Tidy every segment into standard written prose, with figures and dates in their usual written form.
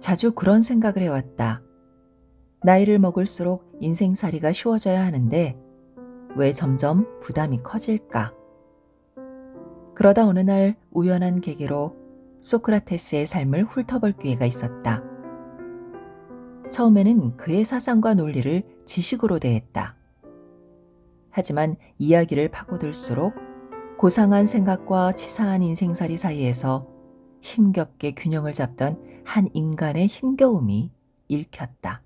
자주 그런 생각을 해왔다. 나이를 먹을수록 인생살이가 쉬워져야 하는데 왜 점점 부담이 커질까? 그러다 어느 날 우연한 계기로 소크라테스의 삶을 훑어볼 기회가 있었다. 처음에는 그의 사상과 논리를 지식으로 대했다. 하지만 이야기를 파고들수록 고상한 생각과 치사한 인생살이 사이에서 힘겹게 균형을 잡던 한 인간의 힘겨움이 읽혔다.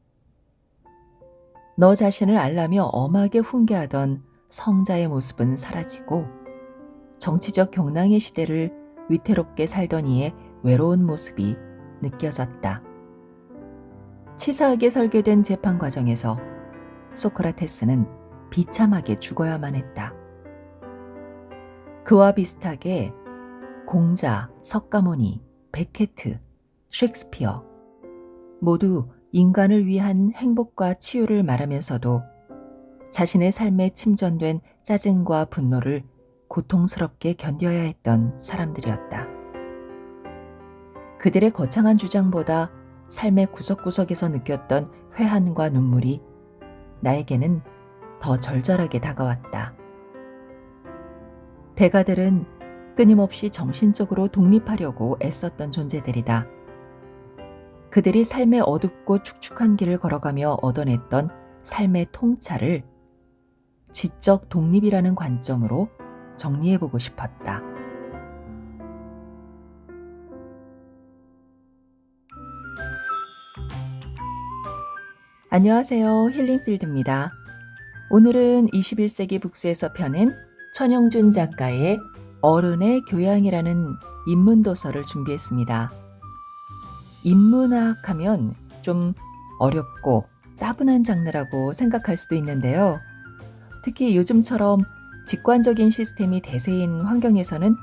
너 자신을 알라며 엄하게 훈계하던 성자의 모습은 사라지고 정치적 경랑의 시대를 위태롭게 살던 이의 외로운 모습이 느껴졌다. 치사하게 설계된 재판 과정에서 소크라테스는 비참하게 죽어야만 했다. 그와 비슷하게 공자, 석가모니, 베케트, 셰익스피어 모두 인간을 위한 행복과 치유를 말하면서도 자신의 삶에 침전된 짜증과 분노를 고통스럽게 견뎌야 했던 사람들이었다. 그들의 거창한 주장보다 삶의 구석구석에서 느꼈던 회한과 눈물이 나에게는 더 절절하게 다가왔다. 대가들은 끊임없이 정신적으로 독립하려고 애썼던 존재들이다. 그들이 삶의 어둡고 축축한 길을 걸어가며 얻어냈던 삶의 통찰을 지적 독립이라는 관점으로 정리해보고 싶었다. 안녕하세요. 힐링필드입니다. 오늘은 21세기 북스에서 펴낸 천영준 작가의 어른의 교양이라는 인문도서를 준비했습니다. 인문학 하면 좀 어렵고 따분한 장르라고 생각할 수도 있는데요. 특히 요즘처럼 직관적인 시스템이 대세인 환경에서는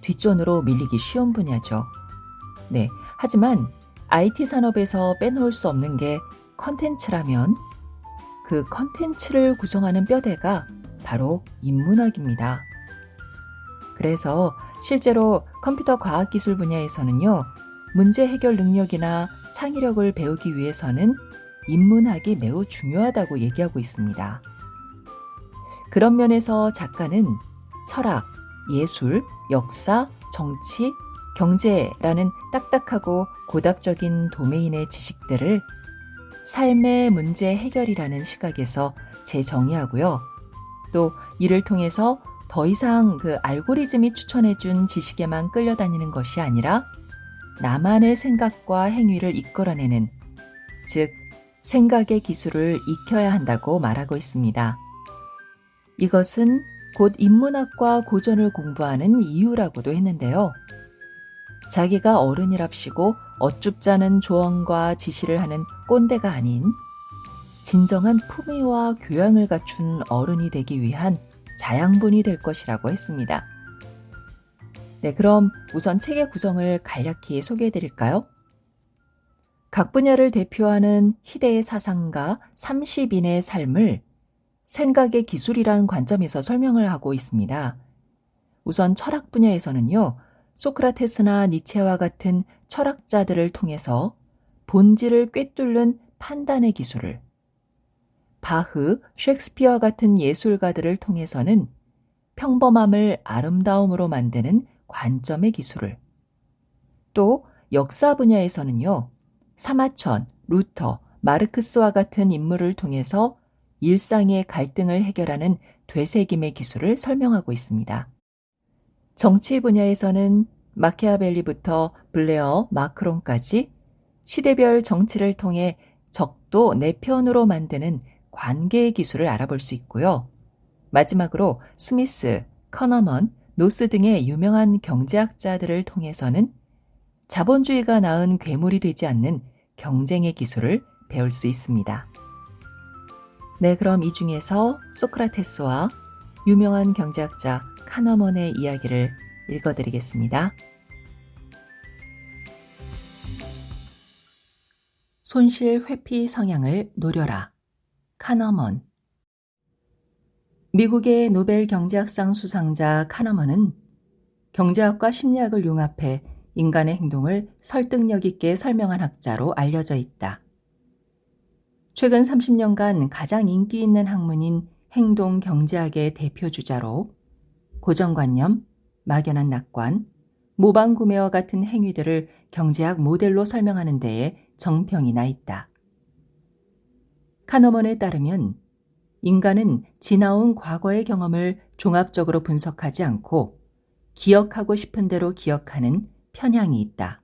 뒷전으로 밀리기 쉬운 분야죠. 네, 하지만 IT 산업에서 빼놓을 수 없는 게 컨텐츠라면 그 컨텐츠를 구성하는 뼈대가 바로 인문학입니다. 그래서 실제로 컴퓨터 과학기술 분야에서는요, 문제 해결 능력이나 창의력을 배우기 위해서는 인문학이 매우 중요하다고 얘기하고 있습니다. 그런 면에서 작가는 철학, 예술, 역사, 정치, 경제라는 딱딱하고 고답적인 도메인의 지식들을 삶의 문제 해결이라는 시각에서 재정의하고요. 또 이를 통해서 더 이상 그 알고리즘이 추천해준 지식에만 끌려다니는 것이 아니라 나만의 생각과 행위를 이끌어내는, 즉 생각의 기술을 익혀야 한다고 말하고 있습니다. 이것은 곧 인문학과 고전을 공부하는 이유라고도 했는데요. 자기가 어른이랍시고 어쭙잖은 조언과 지시를 하는 꼰대가 아닌 진정한 품위와 교양을 갖춘 어른이 되기 위한 자양분이 될 것이라고 했습니다. 네, 그럼 우선 책의 구성을 간략히 소개해드릴까요? 각 분야를 대표하는 희대의 사상가 30인의 삶을 생각의 기술이라는 관점에서 설명을 하고 있습니다. 우선 철학 분야에서는요, 소크라테스나 니체와 같은 철학자들을 통해서 본질을 꿰뚫는 판단의 기술을, 바흐, 셰익스피어 같은 예술가들을 통해서는 평범함을 아름다움으로 만드는 관점의 기술을, 또 역사 분야에서는요, 사마천, 루터, 마르크스와 같은 인물을 통해서 일상의 갈등을 해결하는 되새김의 기술을 설명하고 있습니다. 정치 분야에서는 마키아벨리부터 블레어, 마크롱까지 시대별 정치를 통해 적도 내 편으로 만드는 관계의 기술을 알아볼 수 있고요. 마지막으로 스미스, 커너먼, 노스 등의 유명한 경제학자들을 통해서는 자본주의가 낳은 괴물이 되지 않는 경쟁의 기술을 배울 수 있습니다. 네, 그럼 이 중에서 소크라테스와 유명한 경제학자 카너먼의 이야기를 읽어드리겠습니다. 손실 회피 성향을 노려라. 카너먼. 미국의 노벨 경제학상 수상자 카너먼은 경제학과 심리학을 융합해 인간의 행동을 설득력 있게 설명한 학자로 알려져 있다. 최근 30년간 가장 인기 있는 학문인 행동 경제학의 대표 주자로 고정관념, 막연한 낙관, 모방 구매와 같은 행위들을 경제학 모델로 설명하는 데에 정평이 나 있다. 카너먼에 따르면 인간은 지나온 과거의 경험을 종합적으로 분석하지 않고 기억하고 싶은 대로 기억하는 편향이 있다.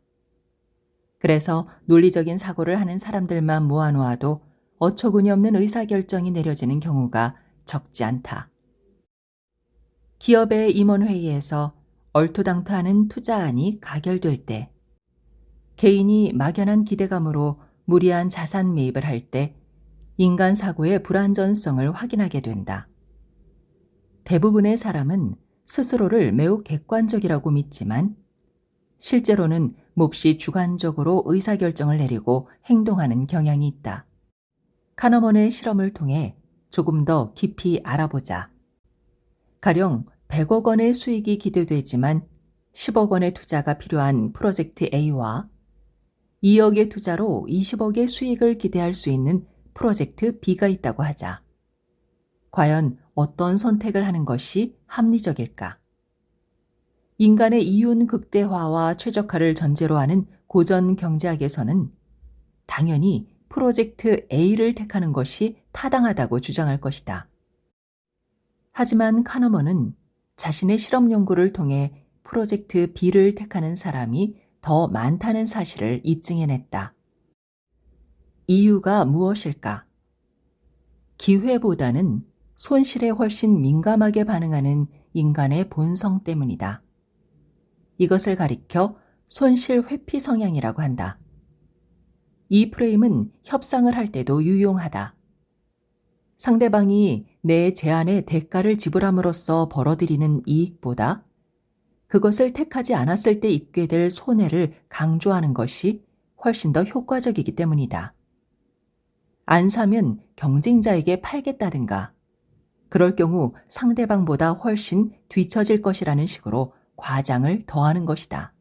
그래서 논리적인 사고를 하는 사람들만 모아놓아도 어처구니 없는 의사결정이 내려지는 경우가 적지 않다. 기업의 임원회의에서 얼토당토하는 투자안이 가결될 때, 개인이 막연한 기대감으로 무리한 자산 매입을 할 때 인간 사고의 불완전성을 확인하게 된다. 대부분의 사람은 스스로를 매우 객관적이라고 믿지만 실제로는 몹시 주관적으로 의사결정을 내리고 행동하는 경향이 있다. 카너먼의 실험을 통해 조금 더 깊이 알아보자. 가령 100억 원의 수익이 기대되지만 10억 원의 투자가 필요한 프로젝트 A와 2억의 투자로 20억의 수익을 기대할 수 있는 프로젝트 B가 있다고 하자. 과연 어떤 선택을 하는 것이 합리적일까? 인간의 이윤 극대화와 최적화를 전제로 하는 고전 경제학에서는 당연히 프로젝트 A를 택하는 것이 타당하다고 주장할 것이다. 하지만 카너먼은 자신의 실험 연구를 통해 프로젝트 B를 택하는 사람이 더 많다는 사실을 입증해냈다. 이유가 무엇일까? 기회보다는 손실에 훨씬 민감하게 반응하는 인간의 본성 때문이다. 이것을 가리켜 손실 회피 성향이라고 한다. 이 프레임은 협상을 할 때도 유용하다. 상대방이 내 제안에 대가를 지불함으로써 벌어들이는 이익보다 그것을 택하지 않았을 때 입게 될 손해를 강조하는 것이 훨씬 더 효과적이기 때문이다. 안 사면 경쟁자에게 팔겠다든가, 그럴 경우 상대방보다 훨씬 뒤처질 것이라는 식으로 과장을 더하는 것이다.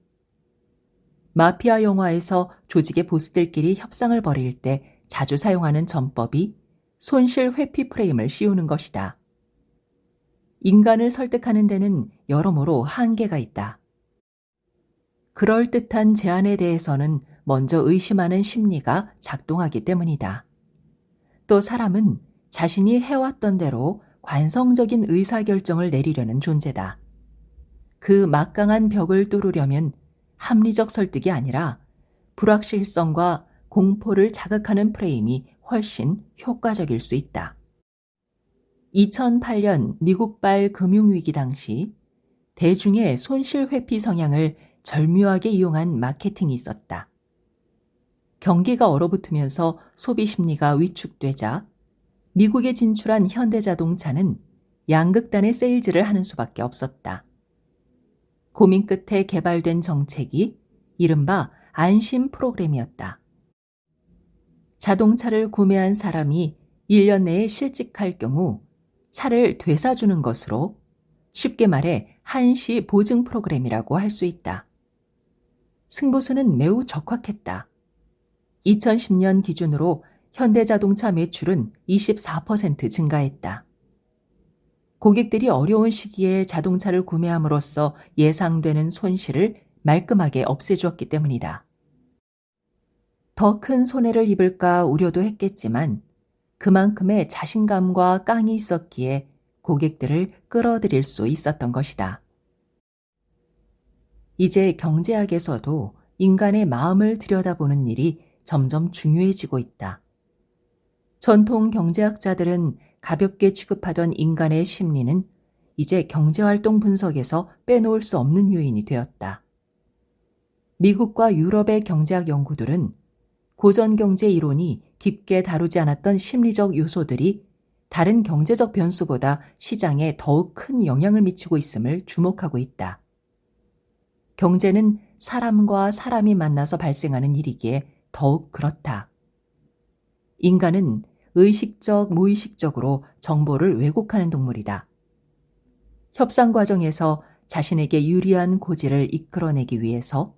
마피아 영화에서 조직의 보스들끼리 협상을 벌일 때 자주 사용하는 전법이 손실 회피 프레임을 씌우는 것이다. 인간을 설득하는 데는 여러모로 한계가 있다. 그럴듯한 제안에 대해서는 먼저 의심하는 심리가 작동하기 때문이다. 또 사람은 자신이 해왔던 대로 관성적인 의사결정을 내리려는 존재다. 그 막강한 벽을 뚫으려면 합리적 설득이 아니라 불확실성과 공포를 자극하는 프레임이 훨씬 효과적일 수 있다. 2008년 미국발 금융위기 당시 대중의 손실 회피 성향을 절묘하게 이용한 마케팅이 있었다. 경기가 얼어붙으면서 소비 심리가 위축되자 미국에 진출한 현대자동차는 양극단의 세일즈를 하는 수밖에 없었다. 고민 끝에 개발된 정책이 이른바 안심 프로그램이었다. 자동차를 구매한 사람이 1년 내에 실직할 경우 차를 되사주는 것으로 쉽게 말해 한시 보증 프로그램이라고 할 수 있다. 승부수는 매우 적확했다. 2010년 기준으로 현대자동차 매출은 24% 증가했다. 고객들이 어려운 시기에 자동차를 구매함으로써 예상되는 손실을 말끔하게 없애주었기 때문이다. 더 큰 손해를 입을까 우려도 했겠지만 그만큼의 자신감과 깡이 있었기에 고객들을 끌어들일 수 있었던 것이다. 이제 경제학에서도 인간의 마음을 들여다보는 일이 점점 중요해지고 있다. 전통 경제학자들은 가볍게 취급하던 인간의 심리는 이제 경제활동 분석에서 빼놓을 수 없는 요인이 되었다. 미국과 유럽의 경제학 연구들은 고전 경제 이론이 깊게 다루지 않았던 심리적 요소들이 다른 경제적 변수보다 시장에 더욱 큰 영향을 미치고 있음을 주목하고 있다. 경제는 사람과 사람이 만나서 발생하는 일이기에 더욱 그렇다. 인간은 의식적, 무의식적으로 정보를 왜곡하는 동물이다. 협상 과정에서 자신에게 유리한 고지를 이끌어내기 위해서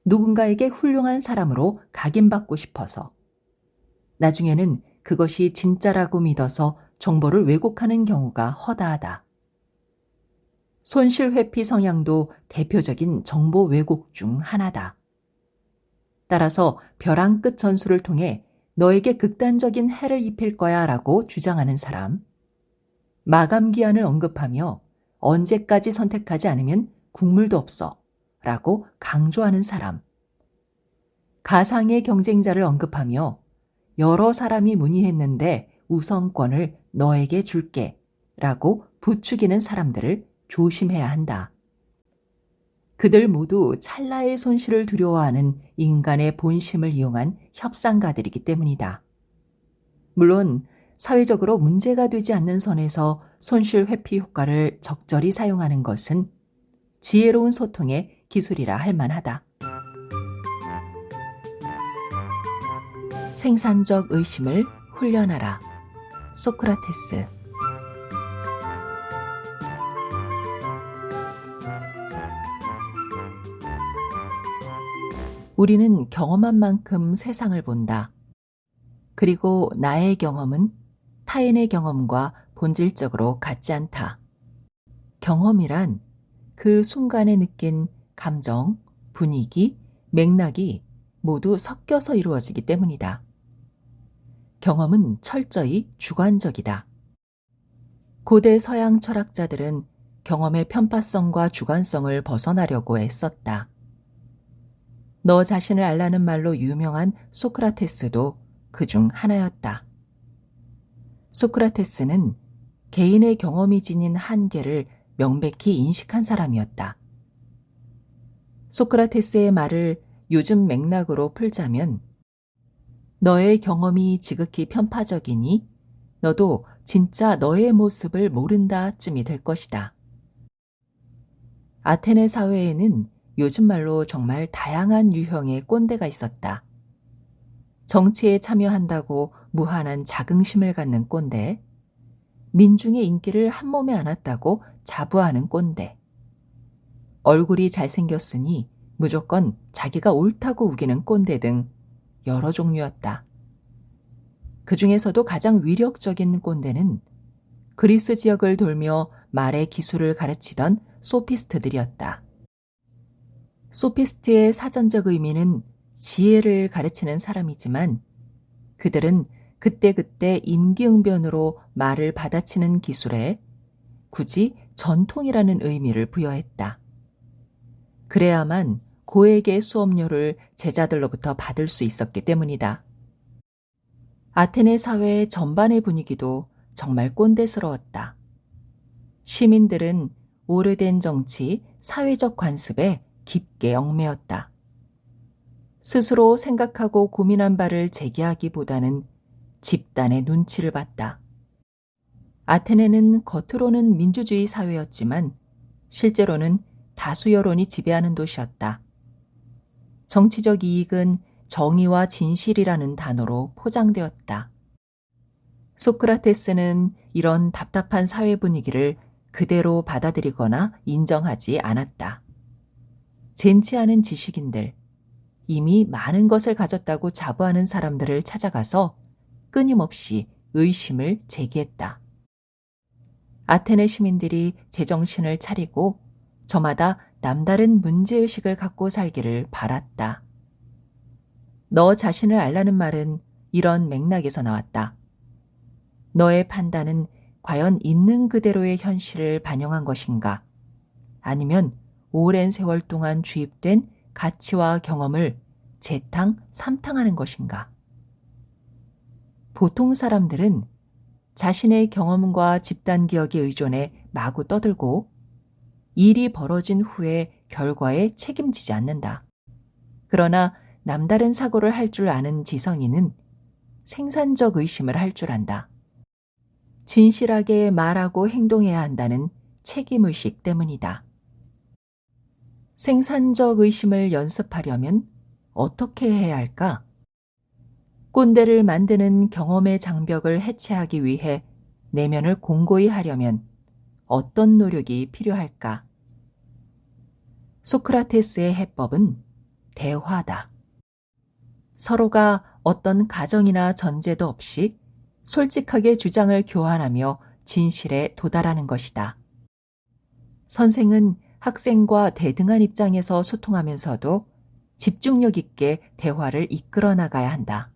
누군가에게 훌륭한 사람으로 각인받고 싶어서, 나중에는 그것이 진짜라고 믿어서 정보를 왜곡하는 경우가 허다하다. 손실회피 성향도 대표적인 정보 왜곡 중 하나다. 따라서 벼랑 끝 전술을 통해 너에게 극단적인 해를 입힐 거야 라고 주장하는 사람, 마감 기한을 언급하며 언제까지 선택하지 않으면 국물도 없어 라고 강조하는 사람, 가상의 경쟁자를 언급하며 여러 사람이 문의했는데 우선권을 너에게 줄게 라고 부추기는 사람들을 조심해야 한다. 그들 모두 찰나의 손실을 두려워하는 인간의 본심을 이용한 협상가들이기 때문이다. 물론 사회적으로 문제가 되지 않는 선에서 손실 회피 효과를 적절히 사용하는 것은 지혜로운 소통의 기술이라 할 만하다. 생산적 의심을 훈련하라. 소크라테스. 우리는 경험한 만큼 세상을 본다. 그리고 나의 경험은 타인의 경험과 본질적으로 같지 않다. 경험이란 그 순간에 느낀 감정, 분위기, 맥락이 모두 섞여서 이루어지기 때문이다. 경험은 철저히 주관적이다. 고대 서양 철학자들은 경험의 편파성과 주관성을 벗어나려고 애썼다. 너 자신을 알라는 말로 유명한 소크라테스도 그중 하나였다. 소크라테스는 개인의 경험이 지닌 한계를 명백히 인식한 사람이었다. 소크라테스의 말을 요즘 맥락으로 풀자면, 너의 경험이 지극히 편파적이니 너도 진짜 너의 모습을 모른다 쯤이 될 것이다. 아테네 사회에는 요즘 말로 정말 다양한 유형의 꼰대가 있었다. 정치에 참여한다고 무한한 자긍심을 갖는 꼰대, 민중의 인기를 한 몸에 안았다고 자부하는 꼰대, 얼굴이 잘생겼으니 무조건 자기가 옳다고 우기는 꼰대 등 여러 종류였다. 그 중에서도 가장 위력적인 꼰대는 그리스 지역을 돌며 말의 기술을 가르치던 소피스트들이었다. 소피스트의 사전적 의미는 지혜를 가르치는 사람이지만 그들은 그때그때 임기응변으로 말을 받아치는 기술에 굳이 전통이라는 의미를 부여했다. 그래야만 고액의 수업료를 제자들로부터 받을 수 있었기 때문이다. 아테네 사회의 전반의 분위기도 정말 꼰대스러웠다. 시민들은 오래된 정치, 사회적 관습에 깊게 얽매였다. 스스로 생각하고 고민한 바를 제기하기보다는 집단의 눈치를 봤다. 아테네는 겉으로는 민주주의 사회였지만 실제로는 다수 여론이 지배하는 도시였다. 정치적 이익은 정의와 진실이라는 단어로 포장되었다. 소크라테스는 이런 답답한 사회 분위기를 그대로 받아들이거나 인정하지 않았다. 젠치하는 지식인들, 이미 많은 것을 가졌다고 자부하는 사람들을 찾아가서 끊임없이 의심을 제기했다. 아테네 시민들이 제정신을 차리고 저마다 남다른 문제의식을 갖고 살기를 바랐다. 너 자신을 알라는 말은 이런 맥락에서 나왔다. 너의 판단은 과연 있는 그대로의 현실을 반영한 것인가? 아니면 오랜 세월 동안 주입된 가치와 경험을 재탕, 삼탕하는 것인가? 보통 사람들은 자신의 경험과 집단 기억에 의존해 마구 떠들고 일이 벌어진 후에 결과에 책임지지 않는다. 그러나 남다른 사고를 할 줄 아는 지성인은 생산적 의심을 할 줄 안다. 진실하게 말하고 행동해야 한다는 책임의식 때문이다. 생산적 의심을 연습하려면 어떻게 해야 할까? 꼰대를 만드는 경험의 장벽을 해체하기 위해 내면을 공고히 하려면 어떤 노력이 필요할까? 소크라테스의 해법은 대화다. 서로가 어떤 가정이나 전제도 없이 솔직하게 주장을 교환하며 진실에 도달하는 것이다. 선생은 학생과 대등한 입장에서 소통하면서도 집중력 있게 대화를 이끌어 나가야 한다.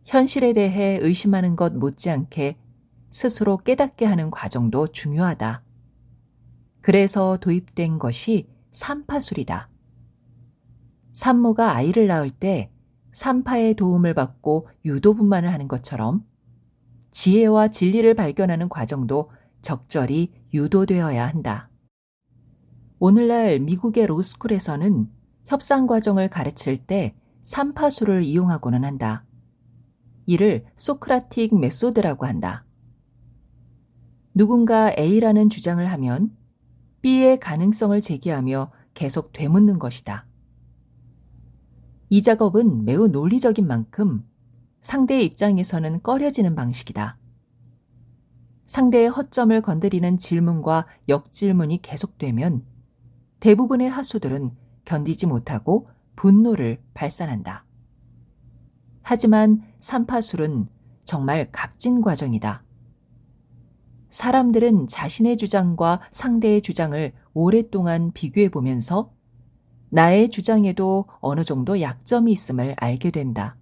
현실에 대해 의심하는 것 못지않게 스스로 깨닫게 하는 과정도 중요하다. 그래서 도입된 것이 산파술이다. 산모가 아이를 낳을 때 산파의 도움을 받고 유도분만을 하는 것처럼 지혜와 진리를 발견하는 과정도 적절히 유도되어야 한다. 오늘날 미국의 로스쿨에서는 협상 과정을 가르칠 때 산파술을 이용하고는 한다. 이를 소크라틱 메소드라고 한다. 누군가 A라는 주장을 하면 B의 가능성을 제기하며 계속 되묻는 것이다. 이 작업은 매우 논리적인 만큼 상대의 입장에서는 꺼려지는 방식이다. 상대의 허점을 건드리는 질문과 역질문이 계속되면 대부분의 하수들은 견디지 못하고 분노를 발산한다. 하지만 산파술은 정말 값진 과정이다. 사람들은 자신의 주장과 상대의 주장을 오랫동안 비교해 보면서 나의 주장에도 어느 정도 약점이 있음을 알게 된다.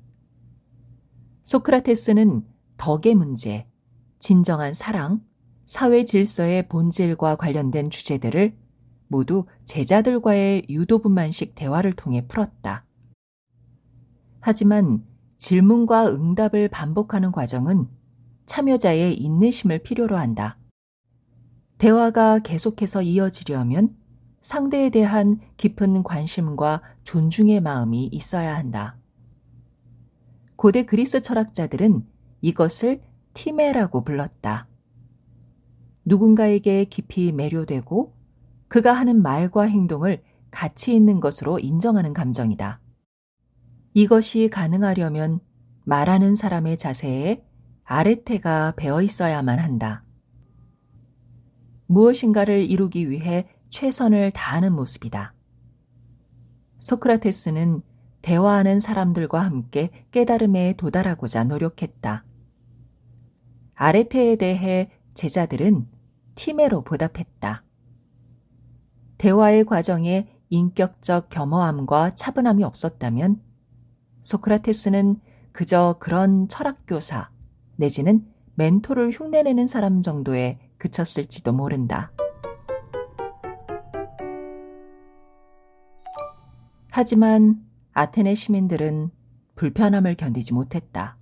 소크라테스는 덕의 문제, 진정한 사랑, 사회 질서의 본질과 관련된 주제들을 모두 제자들과의 유도분만식 대화를 통해 풀었다. 하지만 질문과 응답을 반복하는 과정은 참여자의 인내심을 필요로 한다. 대화가 계속해서 이어지려면 상대에 대한 깊은 관심과 존중의 마음이 있어야 한다. 고대 그리스 철학자들은 이것을 티메라고 불렀다. 누군가에게 깊이 매료되고 그가 하는 말과 행동을 가치 있는 것으로 인정하는 감정이다. 이것이 가능하려면 말하는 사람의 자세에 아레테가 배어 있어야만 한다. 무엇인가를 이루기 위해 최선을 다하는 모습이다. 소크라테스는 대화하는 사람들과 함께 깨달음에 도달하고자 노력했다. 아레테에 대해 제자들은 티메로 보답했다. 대화의 과정에 인격적 겸허함과 차분함이 없었다면 소크라테스는 그저 그런 철학교사 내지는 멘토를 흉내내는 사람 정도에 그쳤을지도 모른다. 하지만 아테네 시민들은 불편함을 견디지 못했다.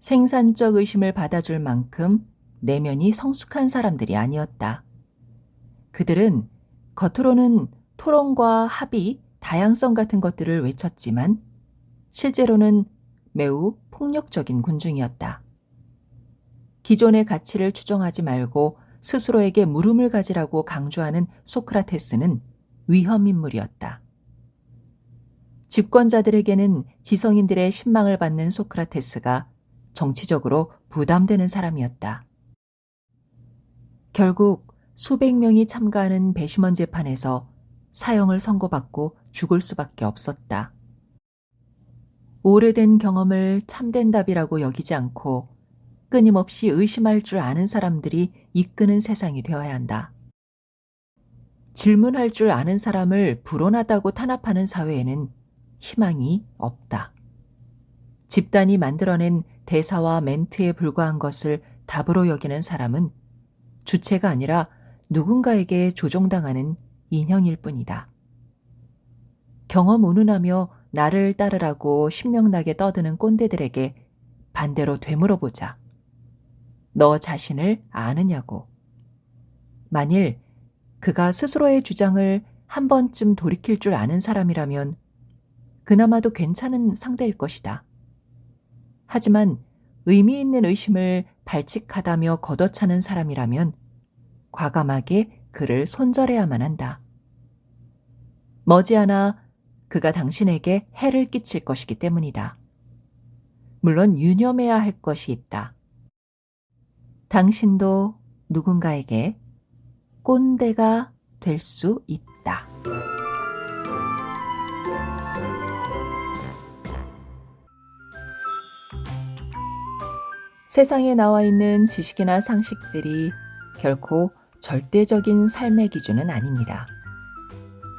생산적 의심을 받아줄 만큼 내면이 성숙한 사람들이 아니었다. 그들은 겉으로는 토론과 합의, 다양성 같은 것들을 외쳤지만 실제로는 매우 폭력적인 군중이었다. 기존의 가치를 추종하지 말고 스스로에게 물음을 가지라고 강조하는 소크라테스는 위험 인물이었다. 집권자들에게는 지성인들의 신망을 받는 소크라테스가 정치적으로 부담되는 사람이었다. 결국 수백 명이 참가하는 배심원 재판에서 사형을 선고받고 죽을 수밖에 없었다. 오래된 경험을 참된 답이라고 여기지 않고 끊임없이 의심할 줄 아는 사람들이 이끄는 세상이 되어야 한다. 질문할 줄 아는 사람을 불온하다고 탄압하는 사회에는 희망이 없다. 집단이 만들어낸 대사와 멘트에 불과한 것을 답으로 여기는 사람은 주체가 아니라 누군가에게 조종당하는 인형일 뿐이다. 경험 운운하며 나를 따르라고 신명나게 떠드는 꼰대들에게 반대로 되물어보자. 너 자신을 아느냐고. 만일 그가 스스로의 주장을 한 번쯤 돌이킬 줄 아는 사람이라면 그나마도 괜찮은 상대일 것이다. 하지만 의미 있는 의심을 발칙하다며 걷어차는 사람이라면 과감하게 그를 손절해야만 한다. 머지않아 그가 당신에게 해를 끼칠 것이기 때문이다. 물론 유념해야 할 것이 있다. 당신도 누군가에게 꼰대가 될 수 있다. 세상에 나와 있는 지식이나 상식들이 결코 절대적인 삶의 기준은 아닙니다.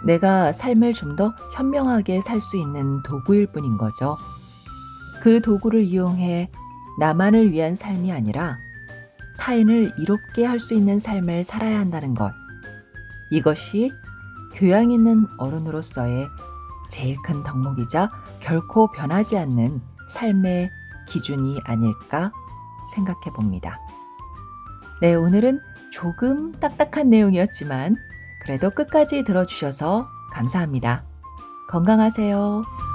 내가 삶을 좀 더 현명하게 살 수 있는 도구일 뿐인 거죠. 그 도구를 이용해 나만을 위한 삶이 아니라 타인을 이롭게 할 수 있는 삶을 살아야 한다는 것. 이것이 교양 있는 어른으로서의 제일 큰 덕목이자 결코 변하지 않는 삶의 기준이 아닐까 생각해 봅니다. 네, 오늘은 조금 딱딱한 내용이었지만 그래도 끝까지 들어주셔서 감사합니다. 건강하세요.